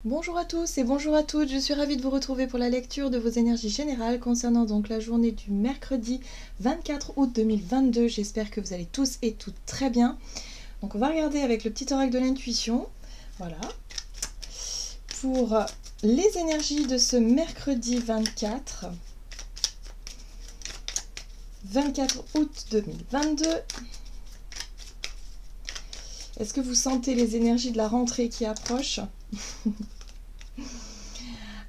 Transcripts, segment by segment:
Bonjour à tous et bonjour à toutes, je suis ravie de vous retrouver pour la lecture de vos énergies générales concernant donc la journée du mercredi 24 août 2022. J'espère que vous allez tous et toutes très bien. Donc on va regarder avec le petit oracle de l'intuition, voilà, pour les énergies de ce mercredi 24 août 2022. Est-ce que vous sentez les énergies de la rentrée qui approchent?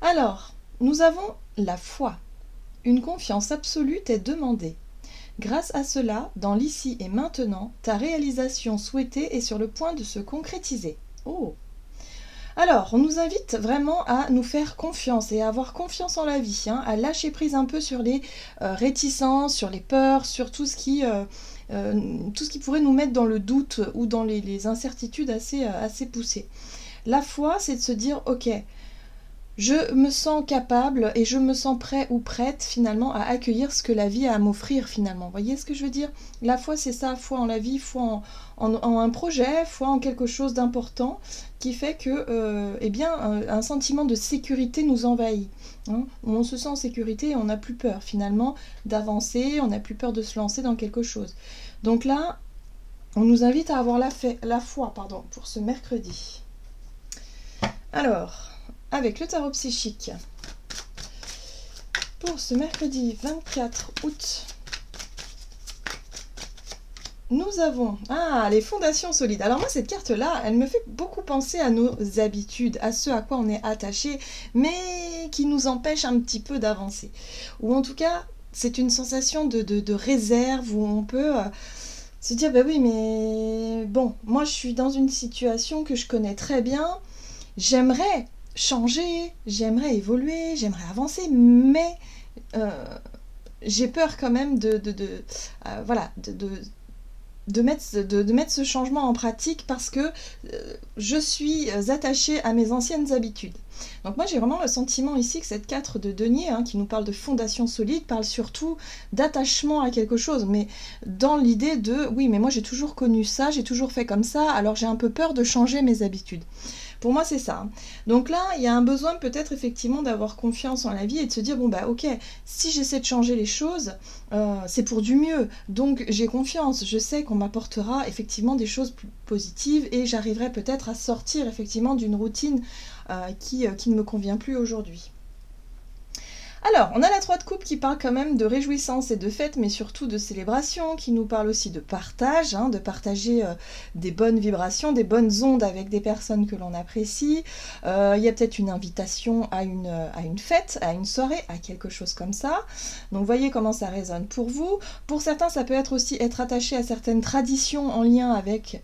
Alors, nous avons la foi. Une confiance absolue t'est demandée. Grâce à cela, dans l'ici et maintenant, ta réalisation souhaitée est sur le point de se concrétiser. Oh! Alors, on nous invite vraiment à nous faire confiance et à avoir confiance en la vie, à lâcher prise un peu sur les réticences, sur les peurs, sur tout ce qui pourrait nous mettre dans le doute ou dans les incertitudes assez poussées. La foi, c'est de se dire, ok, je me sens capable et je me sens prêt ou prête finalement à accueillir ce que la vie a à m'offrir finalement. Vous voyez ce que je veux dire? La foi, c'est ça, foi en la vie, foi en un projet, foi en quelque chose d'important qui fait que un sentiment de sécurité nous envahit. On se sent en sécurité et on n'a plus peur finalement d'avancer, on n'a plus peur de se lancer dans quelque chose. Donc là, on nous invite à avoir la foi pour ce mercredi. Alors, avec le tarot psychique, pour ce mercredi 24 août, nous avons les fondations solides. Alors moi, cette carte-là, elle me fait beaucoup penser à nos habitudes, à ce à quoi on est attaché, mais qui nous empêche un petit peu d'avancer. Ou en tout cas, c'est une sensation de réserve où on peut se dire, bah oui, mais bon, moi je suis dans une situation que je connais très bien, j'aimerais changer, j'aimerais évoluer, j'aimerais avancer, mais j'ai peur quand même de mettre ce changement en pratique parce que je suis attachée à mes anciennes habitudes. Donc moi j'ai vraiment le sentiment ici que cette 4 de denier qui nous parle de fondation solide parle surtout d'attachement à quelque chose, mais dans l'idée de oui mais moi j'ai toujours connu ça, j'ai toujours fait comme ça, alors j'ai un peu peur de changer mes habitudes. Pour moi, c'est ça. Donc là, il y a un besoin peut-être effectivement d'avoir confiance en la vie et de se dire, bon bah ok, si j'essaie de changer les choses, c'est pour du mieux. Donc j'ai confiance, je sais qu'on m'apportera effectivement des choses plus positives et j'arriverai peut-être à sortir effectivement d'une routine qui ne me convient plus aujourd'hui. Alors, on a la 3 de coupe qui parle quand même de réjouissance et de fête, mais surtout de célébration, qui nous parle aussi de partage, de partager des bonnes vibrations, des bonnes ondes avec des personnes que l'on apprécie. Il y a peut-être une invitation à une fête, à une soirée, à quelque chose comme ça. Donc, voyez comment ça résonne pour vous. Pour certains, ça peut être aussi être attaché à certaines traditions en lien avec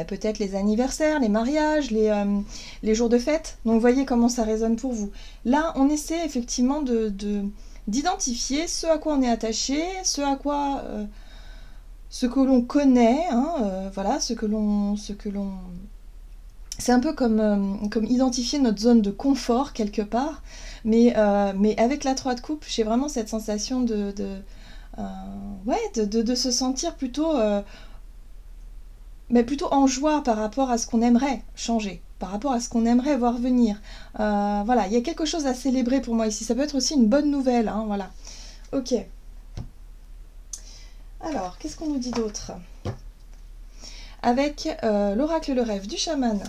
peut-être les anniversaires, les mariages, les jours de fête. Donc, voyez comment ça résonne pour vous. Là, on essaie effectivement d'identifier ce à quoi on est attaché, ce que l'on connaît, voilà, ce que l'on c'est un peu comme identifier notre zone de confort quelque part, mais avec la 3 de coupe, j'ai vraiment cette sensation de se sentir plutôt en joie par rapport à ce qu'on aimerait changer, par rapport à ce qu'on aimerait voir venir. Voilà, il y a quelque chose à célébrer pour moi ici. Ça peut être aussi une bonne nouvelle, voilà. Ok. Alors, qu'est-ce qu'on nous dit d'autre? Avec l'oracle le rêve du chaman,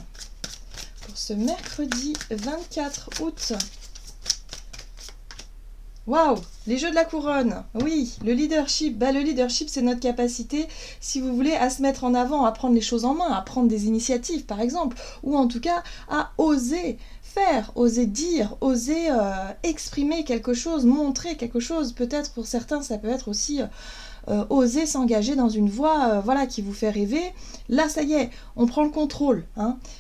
pour ce mercredi 24 août. Waouh, les jeux de la couronne, oui, le leadership, le leadership c'est notre capacité, si vous voulez, à se mettre en avant, à prendre les choses en main, à prendre des initiatives par exemple, ou en tout cas à oser faire, oser dire, oser exprimer quelque chose, montrer quelque chose, peut-être pour certains ça peut être aussi oser s'engager dans une voie qui vous fait rêver. Là ça y est, on prend le contrôle.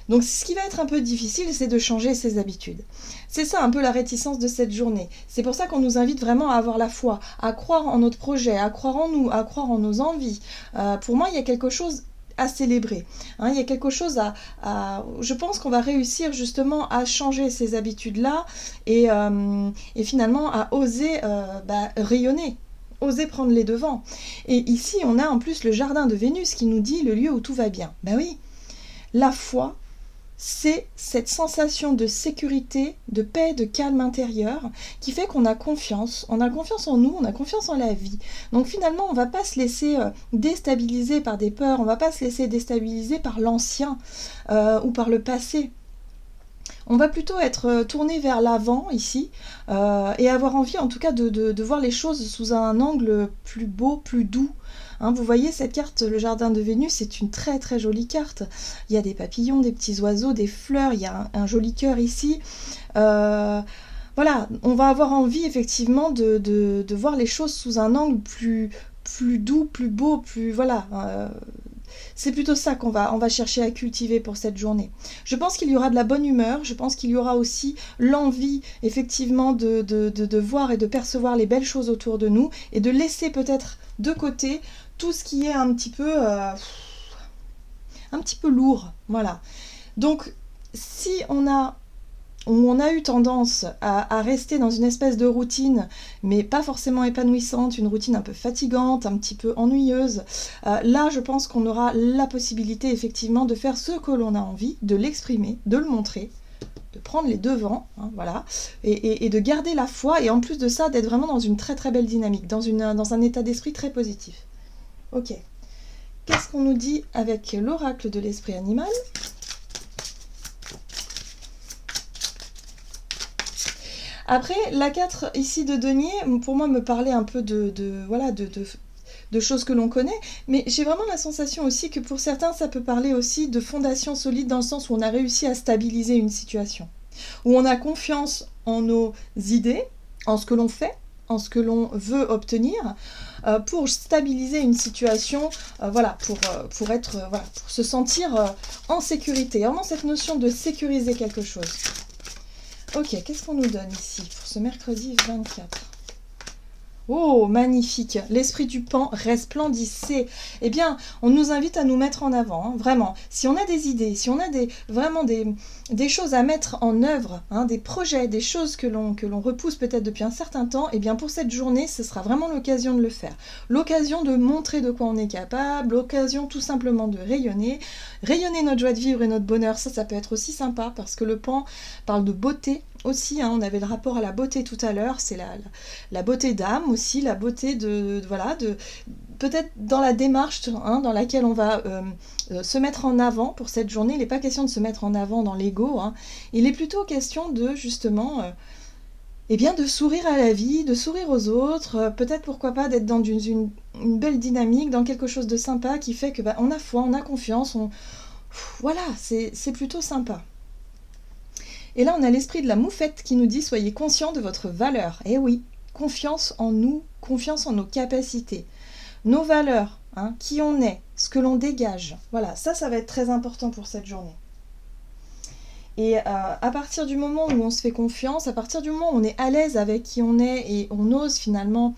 Donc ce qui va être un peu difficile, c'est de changer ses habitudes. C'est ça un peu la réticence de cette journée. C'est pour ça qu'on nous invite vraiment à avoir la foi, à croire en notre projet, à croire en nous, à croire en nos envies. Pour moi, il y a quelque chose à célébrer. Il y a quelque chose je pense qu'on va réussir justement à changer ces habitudes-là et finalement à oser rayonner, oser prendre les devants. Et ici, on a en plus le jardin de Vénus qui nous dit le lieu où tout va bien. Ben oui, la foi, c'est cette sensation de sécurité, de paix, de calme intérieur qui fait qu'on a confiance. On a confiance en nous, on a confiance en la vie. Donc finalement, on ne va pas se laisser déstabiliser par des peurs, on ne va pas se laisser déstabiliser par l'ancien ou par le passé. On va plutôt être tourné vers l'avant ici et avoir envie en tout cas de voir les choses sous un angle plus beau, plus doux. Hein, vous voyez cette carte, le jardin de Vénus, c'est une très très jolie carte. Il y a des papillons, des petits oiseaux, des fleurs, il y a un joli cœur ici. Voilà, on va avoir envie effectivement de voir les choses sous un angle plus doux, plus beau, plus... Voilà. C'est plutôt ça on va chercher à cultiver pour cette journée. Je pense qu'il y aura de la bonne humeur, je pense qu'il y aura aussi l'envie effectivement de voir et de percevoir les belles choses autour de nous et de laisser peut-être de côté tout ce qui est un petit peu lourd. Voilà. Donc si on a eu tendance à rester dans une espèce de routine, mais pas forcément épanouissante, une routine un peu fatigante, un petit peu ennuyeuse, là je pense qu'on aura la possibilité effectivement de faire ce que l'on a envie, de l'exprimer, de le montrer, de prendre les devants, hein, voilà, et de garder la foi, et en plus de ça, d'être vraiment dans une très très belle dynamique, dans un état d'esprit très positif. Ok. Qu'est-ce qu'on nous dit avec l'oracle de l'esprit animal ? Après, la 4 ici de denier, pour moi, me parlait un peu de choses que l'on connaît, mais j'ai vraiment la sensation aussi que pour certains, ça peut parler aussi de fondation solide dans le sens où on a réussi à stabiliser une situation, où on a confiance en nos idées, en ce que l'on fait, en ce que l'on veut obtenir, pour stabiliser une situation, pour se sentir en sécurité. Vraiment cette notion de sécuriser quelque chose. Ok, qu'est-ce qu'on nous donne ici pour ce mercredi 24 ? Oh, magnifique. L'esprit du pan resplendissait. Eh bien, on nous invite à nous mettre en avant, hein, vraiment. Si on a des idées, si on a vraiment des choses à mettre en œuvre, hein, des projets, des choses que l'on repousse peut-être depuis un certain temps, eh bien pour cette journée, ce sera vraiment l'occasion de le faire. L'occasion de montrer de quoi on est capable, l'occasion tout simplement de rayonner. Rayonner notre joie de vivre et notre bonheur, ça peut être aussi sympa parce que le pan parle de beauté aussi, hein, on avait le rapport à la beauté tout à l'heure, c'est la beauté d'âme aussi, la beauté de peut-être dans la démarche, hein, dans laquelle on va se mettre en avant pour cette journée. Il n'est pas question de se mettre en avant dans l'ego, hein. Il est plutôt question de justement de sourire à la vie, de sourire aux autres, peut-être pourquoi pas d'être dans une belle dynamique, dans quelque chose de sympa qui fait que on a foi, on a confiance, voilà, c'est plutôt sympa. Et là, on a l'esprit de la moufette qui nous dit « Soyez conscients de votre valeur ». Eh oui, confiance en nous, confiance en nos capacités. Nos valeurs, hein, qui on est, ce que l'on dégage. Voilà, ça va être très important pour cette journée. Et à partir du moment où on se fait confiance, à partir du moment où on est à l'aise avec qui on est et on ose finalement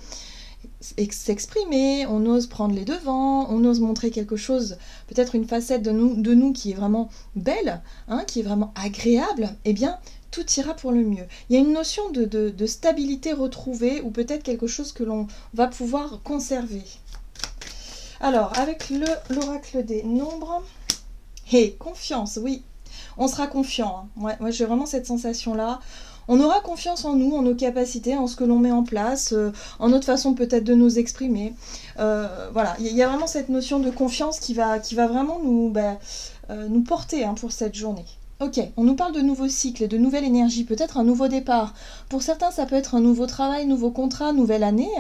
s'exprimer, on ose prendre les devants, on ose montrer quelque chose, peut-être une facette de nous qui est vraiment belle, hein, qui est vraiment agréable, eh bien, tout ira pour le mieux. Il y a une notion de stabilité retrouvée ou peut-être quelque chose que l'on va pouvoir conserver. Alors, avec l'oracle des nombres, confiance, oui, on sera confiant. Hein. Ouais, moi, j'ai vraiment cette sensation-là. On aura confiance en nous, en nos capacités, en ce que l'on met en place, en notre façon peut-être de nous exprimer. Voilà, il y a vraiment cette notion de confiance qui va vraiment nous porter, hein, pour cette journée. Ok, on nous parle de nouveaux cycles et de nouvelle énergie, peut-être un nouveau départ. Pour certains, ça peut être un nouveau travail, nouveau contrat, nouvelle année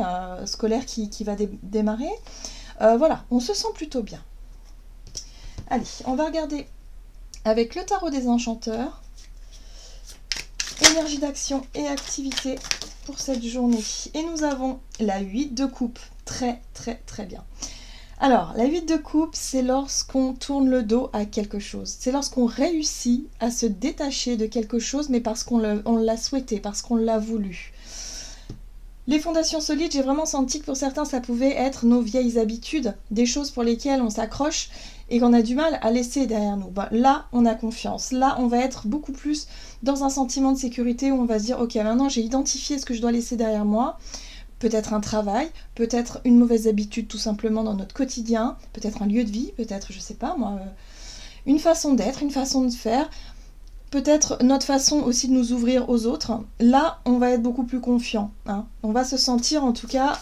scolaire qui va démarrer. Voilà, on se sent plutôt bien. Allez, on va regarder avec le tarot des enchanteurs. Énergie d'action et activité pour cette journée. Et nous avons la 8 de coupe. Très, très, très bien. Alors, la 8 de coupe, c'est lorsqu'on tourne le dos à quelque chose. C'est lorsqu'on réussit à se détacher de quelque chose, mais parce qu'on l'a souhaité, parce qu'on l'a voulu. Les fondations solides, j'ai vraiment senti que pour certains, ça pouvait être nos vieilles habitudes, des choses pour lesquelles on s'accroche et qu'on a du mal à laisser derrière nous. Là, on a confiance. Là, on va être beaucoup plus dans un sentiment de sécurité où on va se dire « Ok, maintenant j'ai identifié ce que je dois laisser derrière moi ». Peut-être un travail, peut-être une mauvaise habitude tout simplement dans notre quotidien, peut-être un lieu de vie, peut-être, je sais pas moi, une façon d'être, une façon de faire. peut-être notre façon aussi de nous ouvrir aux autres, là, on va être beaucoup plus confiant. Hein. On va se sentir, en tout cas,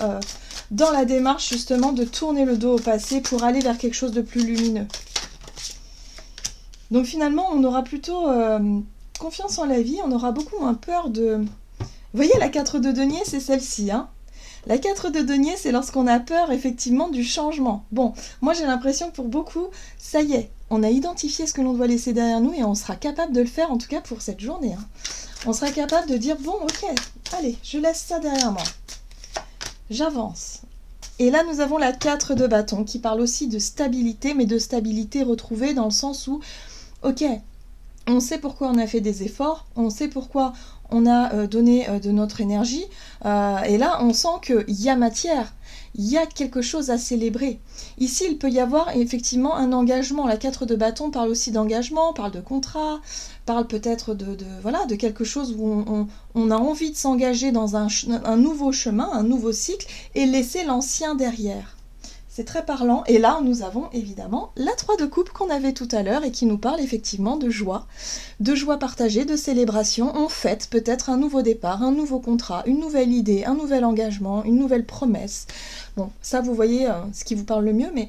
dans la démarche, justement, de tourner le dos au passé pour aller vers quelque chose de plus lumineux. Donc, finalement, on aura plutôt confiance en la vie, on aura beaucoup moins peur de... Vous voyez, la 4 de denier, c'est celle-ci, hein. La 4 de denier, c'est lorsqu'on a peur, effectivement, du changement. Bon, moi, j'ai l'impression que pour beaucoup, ça y est, on a identifié ce que l'on doit laisser derrière nous et on sera capable de le faire, en tout cas pour cette journée. Hein. On sera capable de dire, bon, ok, allez, je laisse ça derrière moi. J'avance. Et là, nous avons la 4 de bâton qui parle aussi de stabilité, mais de stabilité retrouvée dans le sens où, ok, on sait pourquoi on a fait des efforts, on sait pourquoi on a donné de notre énergie, et là, on sent qu'il y a matière, il y a quelque chose à célébrer. Ici, il peut y avoir effectivement un engagement. La 4 de bâton parle aussi d'engagement, parle de contrat, parle peut-être de quelque chose où on a envie de s'engager dans un nouveau chemin, un nouveau cycle, et laisser l'ancien derrière. C'est très parlant. Et là, nous avons évidemment la 3 de coupe qu'on avait tout à l'heure et qui nous parle effectivement de joie partagée, de célébration. On fête peut-être un nouveau départ, un nouveau contrat, une nouvelle idée, un nouvel engagement, une nouvelle promesse. Bon, ça, vous voyez ce qui vous parle le mieux, mais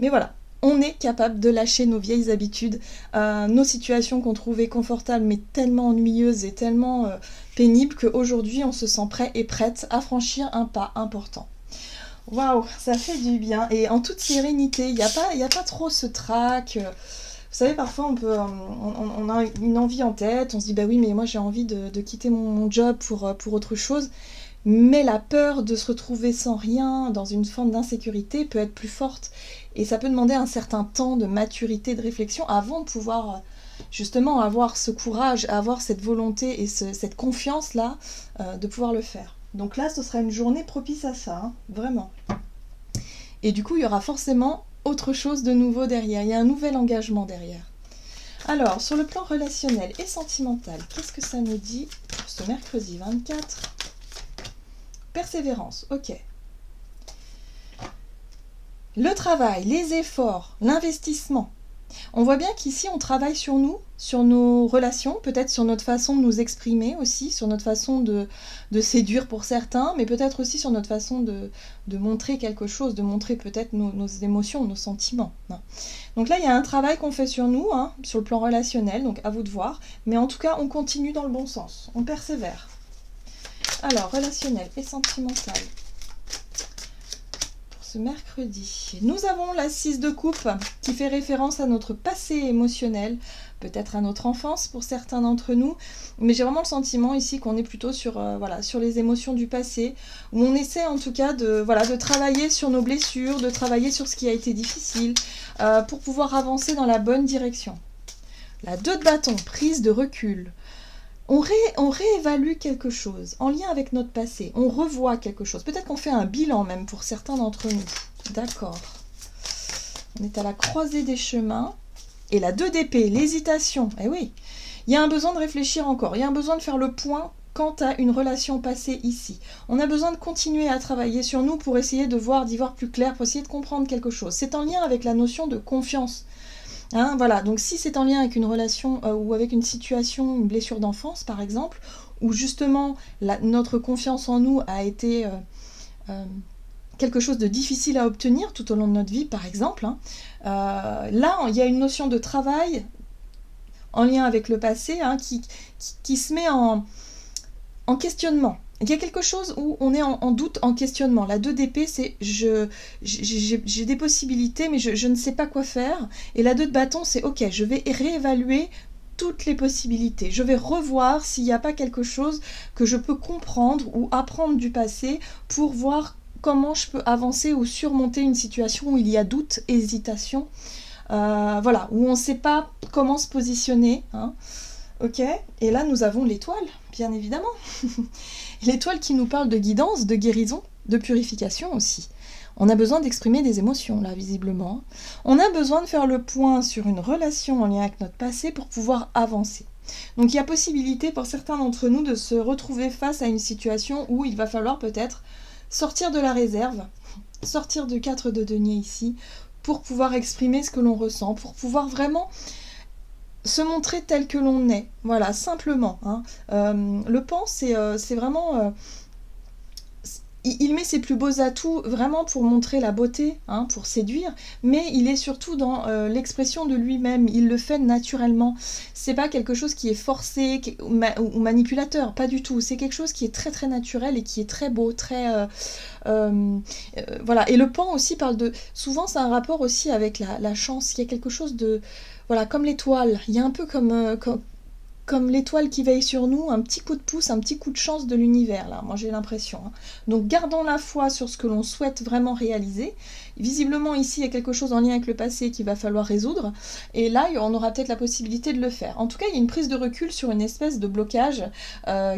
voilà. On est capable de lâcher nos vieilles habitudes, nos situations qu'on trouvait confortables mais tellement ennuyeuses et tellement pénibles qu'aujourd'hui, on se sent prêt et prête à franchir un pas important. Waouh, ça fait du bien. Et en toute sérénité, il n'y a pas trop ce trac. Vous savez, parfois, on a une envie en tête, on se dit, bah oui, mais moi j'ai envie de quitter mon job pour autre chose. Mais la peur de se retrouver sans rien, dans une forme d'insécurité, peut être plus forte. Et ça peut demander un certain temps de maturité, de réflexion, avant de pouvoir justement avoir ce courage, avoir cette volonté et cette confiance-là, de pouvoir le faire. Donc là, ce sera une journée propice à ça, hein, vraiment. Et du coup, il y aura forcément autre chose de nouveau derrière. Il y a un nouvel engagement derrière. Alors, sur le plan relationnel et sentimental, qu'est-ce que ça nous dit pour ce mercredi 24 ? Persévérance, ok. Le travail, les efforts, l'investissement. On voit bien qu'ici, on travaille sur nous, sur nos relations, peut-être sur notre façon de nous exprimer aussi, sur notre façon de séduire pour certains, mais peut-être aussi sur notre façon de montrer quelque chose, de montrer peut-être nos émotions, nos sentiments. Donc là, il y a un travail qu'on fait sur nous, hein, sur le plan relationnel, donc à vous de voir, mais en tout cas, on continue dans le bon sens, on persévère. Alors, relationnel et sentimental. Ce mercredi, nous avons la 6 de coupe qui fait référence à notre passé émotionnel, peut-être à notre enfance pour certains d'entre nous, mais j'ai vraiment le sentiment ici qu'on est plutôt sur les émotions du passé, où on essaie en tout cas de travailler sur nos blessures, de travailler sur ce qui a été difficile, pour pouvoir avancer dans la bonne direction. La 2 de bâton, prise de recul. On réévalue quelque chose en lien avec notre passé. On revoit quelque chose. Peut-être qu'on fait un bilan même pour certains d'entre nous. D'accord. On est à la croisée des chemins. Et la 2 d'épée, l'hésitation. Eh oui, il y a un besoin de réfléchir encore. Il y a un besoin de faire le point quant à une relation passée ici. On a besoin de continuer à travailler sur nous pour essayer d'y voir plus clair, pour essayer de comprendre quelque chose. C'est en lien avec la notion de confiance. Hein, voilà, donc si c'est en lien avec une relation ou avec une situation, une blessure d'enfance par exemple, où justement notre confiance en nous a été quelque chose de difficile à obtenir tout au long de notre vie par exemple, hein, là il y a une notion de travail en lien avec le passé, hein, qui se met en questionnement. Il y a quelque chose où on est en doute, en questionnement. La 2 d'épée, c'est j'ai des possibilités, mais je ne sais pas quoi faire. Et la 2 de bâton, c'est ok, je vais réévaluer toutes les possibilités. Je vais revoir s'il n'y a pas quelque chose que je peux comprendre ou apprendre du passé pour voir comment je peux avancer ou surmonter une situation où il y a doute, hésitation. Où on ne sait pas comment se positionner. Hein. Ok, et là nous avons l'étoile, bien évidemment. L'étoile qui nous parle de guidance, de guérison, de purification aussi. On a besoin d'exprimer des émotions, là, visiblement. On a besoin de faire le point sur une relation en lien avec notre passé pour pouvoir avancer. Donc il y a possibilité pour certains d'entre nous de se retrouver face à une situation où il va falloir peut-être sortir de la réserve, sortir de 4 de denier ici, pour pouvoir exprimer ce que l'on ressent, pour pouvoir vraiment se montrer tel que l'on est, voilà, simplement, hein. Le pan, c'est vraiment... il met ses plus beaux atouts vraiment pour montrer la beauté, hein, pour séduire, mais il est surtout dans l'expression de lui-même, il le fait naturellement. C'est pas quelque chose qui est forcé ou manipulateur, pas du tout. C'est quelque chose qui est très très naturel et qui est très beau, très... voilà. Et le pan aussi parle de... Souvent, c'est un rapport aussi avec la chance. Il y a quelque chose de... Voilà, comme l'étoile. Il y a un peu comme l'étoile qui veille sur nous, un petit coup de pouce, un petit coup de chance de l'univers, là, moi j'ai l'impression, hein. Donc gardons la foi sur ce que l'on souhaite vraiment réaliser. Visiblement ici il y a quelque chose en lien avec le passé qu'il va falloir résoudre, et là on aura peut-être la possibilité de le faire. En tout cas il y a une prise de recul sur une espèce de blocage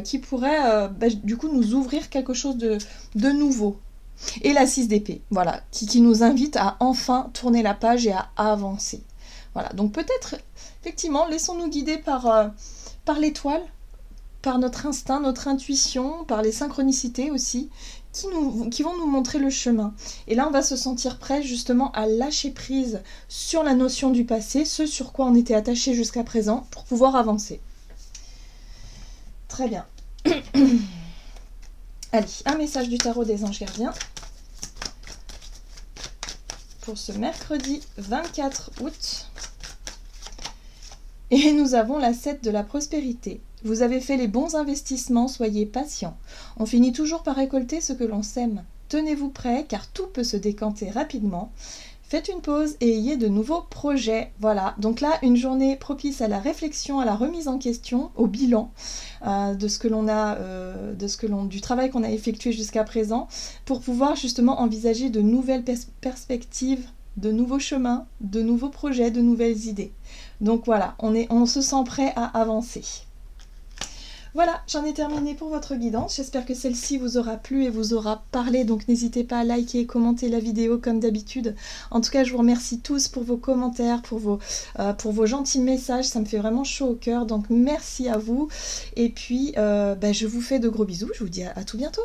qui pourrait du coup nous ouvrir quelque chose de nouveau. Et la 6 d'épée, voilà, qui nous invite à enfin tourner la page et à avancer. Voilà, donc peut-être, effectivement, laissons-nous guider par l'étoile, par notre instinct, notre intuition, par les synchronicités aussi, qui vont nous montrer le chemin. Et là, on va se sentir prêt justement à lâcher prise sur la notion du passé, ce sur quoi on était attaché jusqu'à présent, pour pouvoir avancer. Très bien. Allez, un message du tarot des anges gardiens pour ce mercredi 24 août. Et nous avons la 7 de la prospérité. Vous avez fait les bons investissements, soyez patients. On finit toujours par récolter ce que l'on sème. Tenez-vous prêts, car tout peut se décanter rapidement. Faites une pause et ayez de nouveaux projets. Voilà, donc là, une journée propice à la réflexion, à la remise en question, au bilan de ce que l'on a, du travail qu'on a effectué jusqu'à présent, pour pouvoir justement envisager de nouvelles perspectives, de nouveaux chemins, de nouveaux projets, de nouvelles idées. Donc voilà, on se sent prêt à avancer. Voilà, j'en ai terminé pour votre guidance. J'espère que celle-ci vous aura plu et vous aura parlé. Donc n'hésitez pas à liker et commenter la vidéo comme d'habitude. En tout cas, je vous remercie tous pour vos commentaires, pour vos gentils messages. Ça me fait vraiment chaud au cœur. Donc merci à vous. Et puis, je vous fais de gros bisous. Je vous dis à tout bientôt.